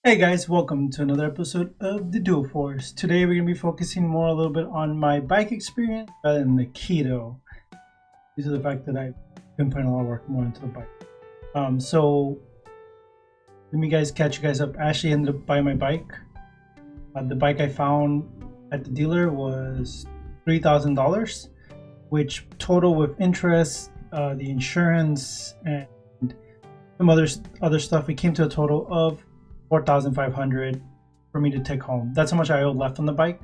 Hey guys, welcome to another episode of the Dual Force. Today we're going to be focusing more a little bit on my bike experience rather than the keto, due to the fact that I've been putting a lot of work more into the bike. So let me catch you guys up. I actually ended up buying my bike. The bike I found at the dealer was $3,000, which total with interest, the insurance, and some other stuff, it came to a total of 4,500 for me to take home. That's how much I owed left on the bike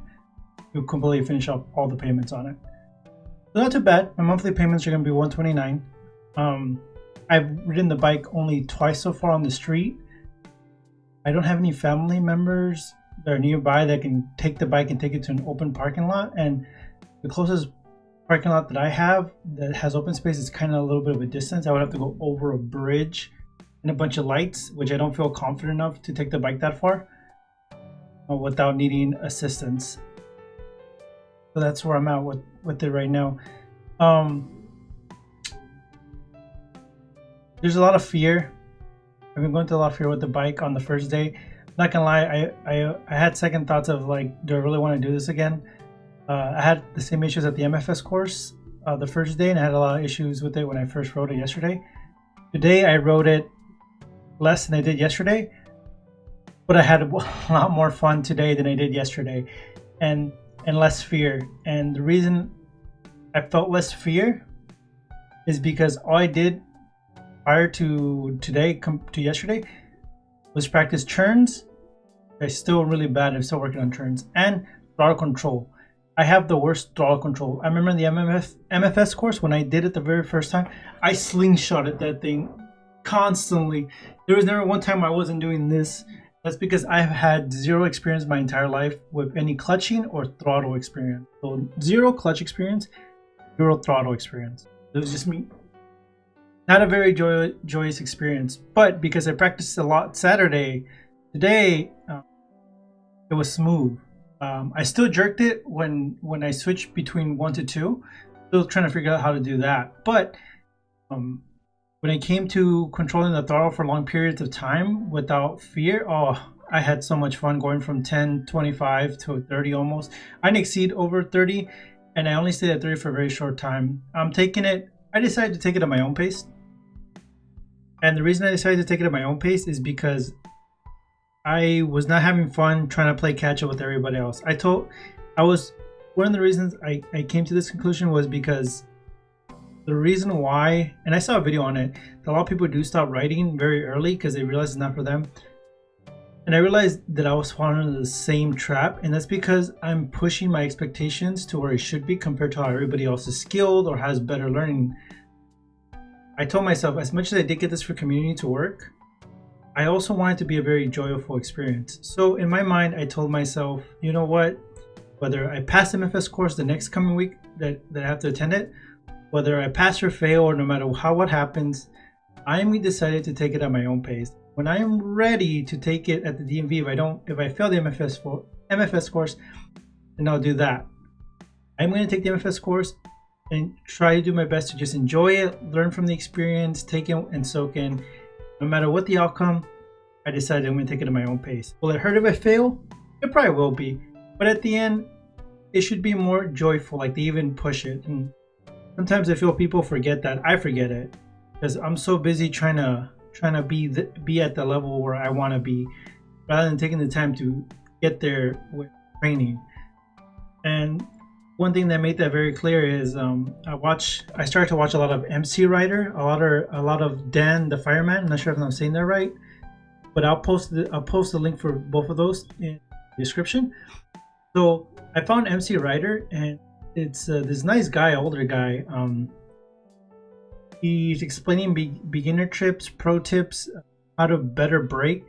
to completely finish up all the payments on it. So not too bad. My monthly payments are going to be 129. I've ridden the bike only twice so far on the street. I don't have any family members that are nearby that can take the bike and take it to an open parking lot. And the closest parking lot that I have that has open space is kind of a little bit of a distance. I would have to go over a bridge and a bunch of lights, which I don't feel confident enough to take the bike that far without needing assistance. So that's where I'm at with it right now. There's a lot of fear. I've been going through a lot of fear with the bike on the first day. Not gonna lie, I had second thoughts of like, do I really want to do this again? I had the same issues at the MFS course the first day, and I had a lot of issues with it when I first rode it yesterday. Today I rode it less than I did yesterday, but I had a lot more fun today than I did yesterday, and less fear. And the reason I felt less fear is because all I did prior to today to yesterday was practice turns. I'm still really bad. I'm still working on turns and throttle control. I have the worst throttle control. I remember in the MFS course when I did it the very first time, I slingshotted that thing constantly. There was never one time I wasn't doing this. That's because I've had zero experience my entire life with any clutching or throttle experience. So zero clutch experience, zero throttle experience. It was just me. Not a very joyous experience. But because I practiced a lot Saturday, today it was smooth. I still jerked it when I switched between 1 to 2. Still trying to figure out how to do that. But when it came to controlling the throttle for long periods of time without fear, I had so much fun going from 10, 25 to 30 almost. I didn't exceed over 30, and I only stayed at 30 for a very short time. I decided to take it at my own pace. And the reason I decided to take it at my own pace is because I was not having fun trying to play catch up with everybody else. One of the reasons I came to this conclusion was because the reason why, and I saw a video on it, that a lot of people do stop riding very early because they realize it's not for them. And I realized that I was falling into the same trap, and that's because I'm pushing my expectations to where it should be compared to how everybody else is skilled or has better learning. I told myself, as much as I did get this for community to work, I also want it to be a very joyful experience. So in my mind, I told myself, you know what, whether I pass the MFS course the next coming week that I have to attend it, whether I pass or fail, or no matter what happens, I'm decided to take it at my own pace. When I am ready to take it at the DMV, if I fail the MFS course, then I'll do that. I'm going to take the MFS course and try to do my best to just enjoy it, learn from the experience, take it and soak in. No matter what the outcome, I decided I'm going to take it at my own pace. Will it hurt if I fail? It probably will be. But at the end, it should be more joyful, like they even push it. And sometimes I feel people forget that. I forget it because I'm so busy trying to be at the level where I want to be, rather than taking the time to get there with training. And one thing that made that very clear is I started to watch a lot of MCrider, a lot of Dan the Fireman. I'm not sure if I'm saying that right, but I'll post the link for both of those in the description. So I found MCrider, and it's this nice guy, older guy. He's explaining beginner tips, pro tips, how to better brake.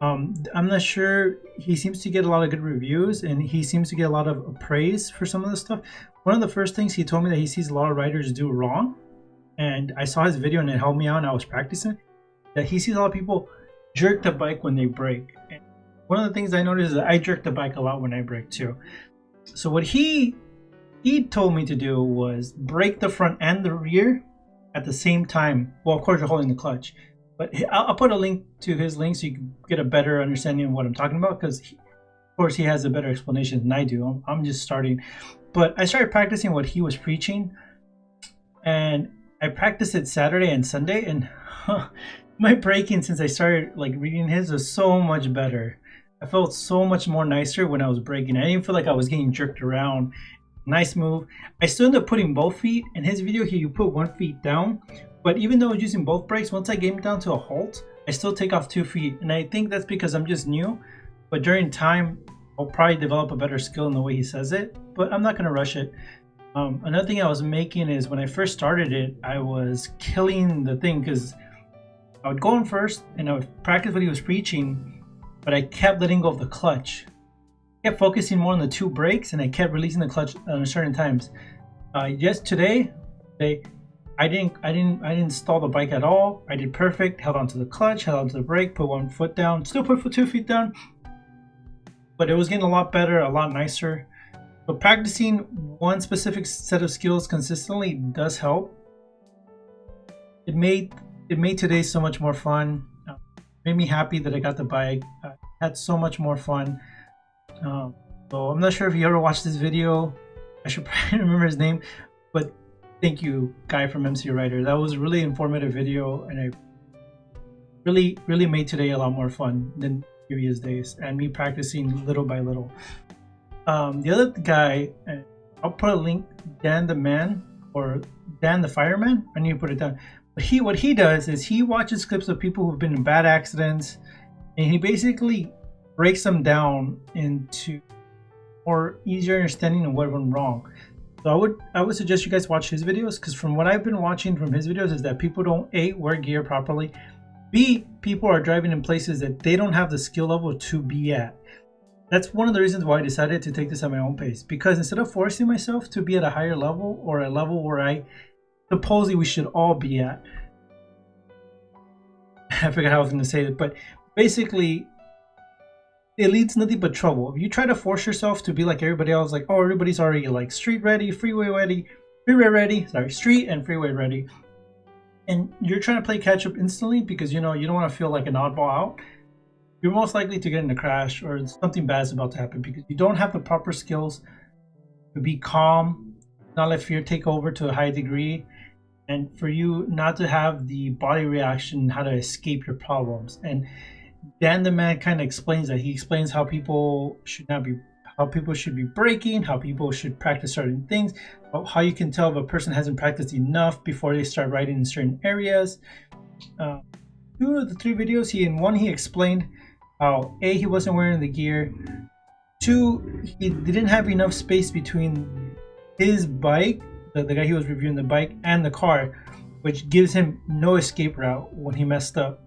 I'm not sure. He seems to get a lot of good reviews, and he seems to get a lot of praise for some of the stuff. One of the first things he told me that he sees a lot of riders do wrong, and I saw his video and it helped me out, and I was practicing, that he sees a lot of people jerk the bike when they brake. And one of the things I noticed is that I jerk the bike a lot when I brake too. So what he told me to do was brake the front and the rear at the same time. Well, of course, you're holding the clutch. But I'll put a link to his link so you can get a better understanding of what I'm talking about, because of course he has a better explanation than I do. I'm just starting. But I started practicing what he was preaching, and I practiced it Saturday and Sunday, and my braking since I started like reading his was so much better. I felt so much more nicer when I was braking. I didn't feel like I was getting jerked around. Nice move. I still ended up putting both feet. In his video here, you put 1 foot down, but even though I was using both brakes, once I get him down to a halt, I still take off 2 feet, and I think that's because I'm just new. But during time, I'll probably develop a better skill in the way he says it. But I'm not gonna rush it. Another thing I was making is when I first started it, I was killing the thing because I would go in first and I would practice what he was preaching, but I kept letting go of the clutch. I kept focusing more on the 2 brakes, and I kept releasing the clutch at certain times. Today, I didn't stall the bike at all. I did perfect. Held onto the clutch, held onto the brake, put 1 foot down, still put 2 feet down, but it was getting a lot better, a lot nicer. But practicing one specific set of skills consistently does help. It made today so much more fun. Made me happy that I got the bike. I had so much more fun. So I'm not sure if you ever watched this video. I should probably remember his name, but thank you, guy from MCrider. That was a really informative video, and I really made today a lot more fun than previous days, and me practicing little by little. The other guy, I'll put a link, Dan the Man or Dan the Fireman. I need to put it down. But what he does is he watches clips of people who've been in bad accidents, and he basically breaks them down into more easier understanding of what went wrong. So I would suggest you guys watch his videos, because from what I've been watching from his videos is that people don't A, wear gear properly, B, people are driving in places that they don't have the skill level to be at. That's one of the reasons why I decided to take this at my own pace, because instead of forcing myself to be at a higher level or a level where I supposedly we should all be at, I forgot how I was going to say it, but basically it leads nothing but trouble. If you try to force yourself to be like everybody else, like, oh, everybody's already like street ready, freeway ready, street and freeway ready, and you're trying to play catch up instantly because you don't want to feel like an oddball out, you're most likely to get in a crash or something bad is about to happen because you don't have the proper skills to be calm, not let fear take over to a high degree, and for you not to have the body reaction, how to escape your problems. And Dan the Man kind of explains that. He explains how people should be braking, how people should practice certain things, how you can tell if a person hasn't practiced enough before they start riding in certain areas. 2 of the 3 videos, he explained how A, he wasn't wearing the gear, 2, he didn't have enough space between his bike, the guy he was reviewing the bike, and the car, which gives him no escape route when he messed up.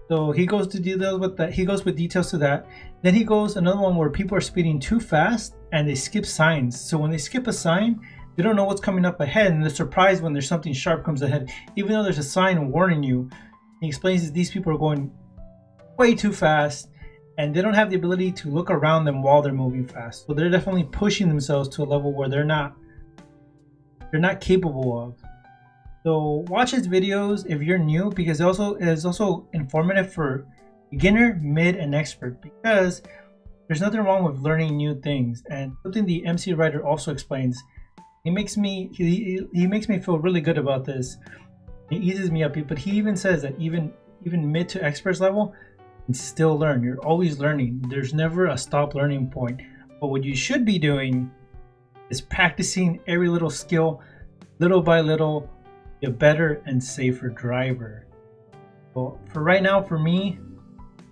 So he goes to details with that. He goes with details to that. Then he goes another one where people are speeding too fast and they skip signs. So when they skip a sign, they don't know what's coming up ahead, and they're surprised when there's something sharp comes ahead, even though there's a sign warning you. He explains that these people are going way too fast, and they don't have the ability to look around them while they're moving fast. So they're definitely pushing themselves to a level where they're not capable of. So watch his videos if you're new, because it is also informative for beginner, mid, and expert, because there's nothing wrong with learning new things. And something the MCrider also explains, he makes me feel really good about this. It eases me up, but he even says that even mid to experts level, you can still learn. You're always learning. There's never a stop learning point. But what you should be doing is practicing every little skill, little by little, be a better and safer driver. So for right now, for me,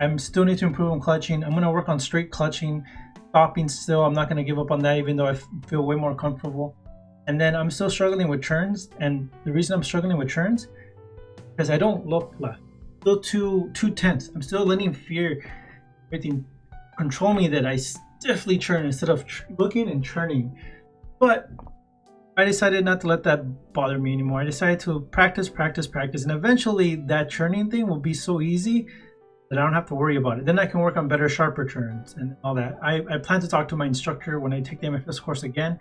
I'm still need to improve on clutching. I'm going to work on straight clutching, stopping still. I'm not going to give up on that, even though I feel way more comfortable. And then I'm still struggling with turns, and the reason I'm struggling with turns because I don't look left. Still too tense. I'm still letting fear, everything control me, that I stiffly turn instead of looking and turning. But I decided not to let that bother me anymore. I decided to practice, and eventually that turning thing will be so easy that I don't have to worry about it. Then I can work on better, sharper turns and all that. I plan to talk to my instructor when I take the MFS course again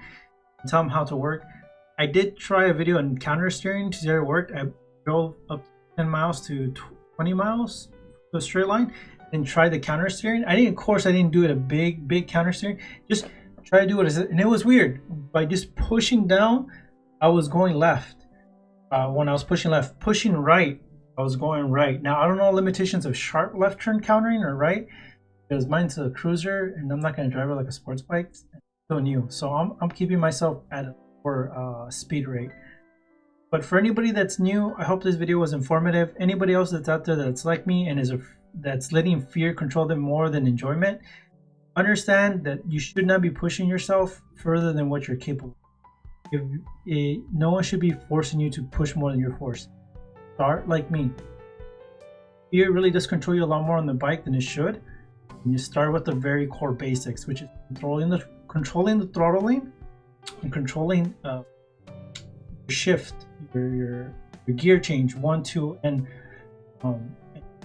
and tell him how to work. I did try a video on counter steering to see how it worked. drove up 10 miles to 20 miles to a straight line, and tried the counter steering. I didn't, of course, I didn't do it a big counter steering. Just try to do it, and it was weird. By just pushing down, I was going left. When I was pushing left, pushing right, I was going right. Now I don't know limitations of sharp left turn countering or right, because mine's a cruiser, and I'm not going to drive it like a sports bike. It's so new, so I'm keeping myself at a lower speed rate. But for anybody that's new, I hope this video was informative. Anybody else that's out there that's like me and that's letting fear control them more than enjoyment, understand that you should not be pushing yourself further than what you're capable of. No one should be forcing you to push more than your force. Start like me. Fear really does control you a lot more on the bike than it should. And you start with the very core basics, which is controlling the throttling and controlling your shift, your gear change, 1, 2, and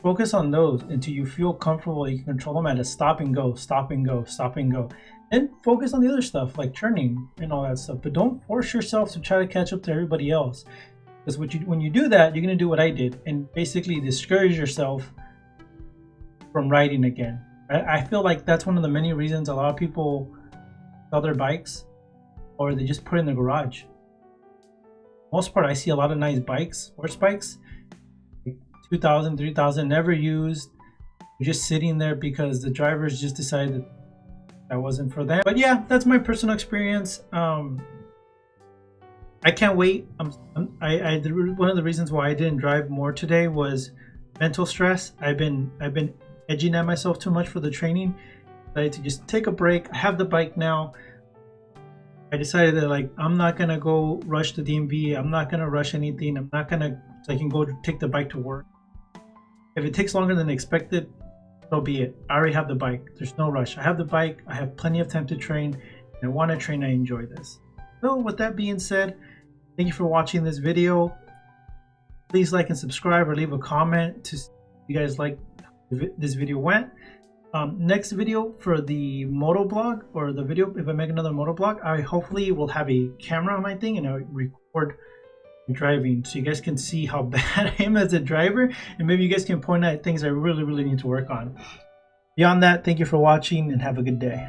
focus on those until you feel comfortable. You can control them at a stop and go, stop and go, stop and go. And focus on the other stuff like turning and all that stuff. But don't force yourself to try to catch up to everybody else. Because when you do that, you're going to do what I did and basically discourage yourself from riding again. I feel like that's one of the many reasons a lot of people sell their bikes or they just put it in the garage. Most part, I see a lot of nice bikes, sports bikes, 2,000, 3,000, never used, just sitting there because the drivers just decided that wasn't for them. But yeah, that's my personal experience. I can't wait. One of the reasons why I didn't drive more today was mental stress. I've been edging at myself too much for the training. I had to just take a break. I have the bike now. I decided that like I'm not gonna go rush the DMV. I'm not gonna rush anything. I'm not gonna, so I can go take the bike to work. If it takes longer than expected, so be it. I already have the bike. There's no rush. I have the bike. I have plenty of time to train. I want to train. I enjoy this. So with that being said, thank you for watching this video. Please like and subscribe or leave a comment to see if you guys like this video went. Next video for the moto blog, or the video if I make another moto blog, I hopefully will have a camera on my thing and I record driving so you guys can see how bad I am as a driver, and maybe you guys can point out things I really need to work on. Beyond that, thank you for watching and have a good day.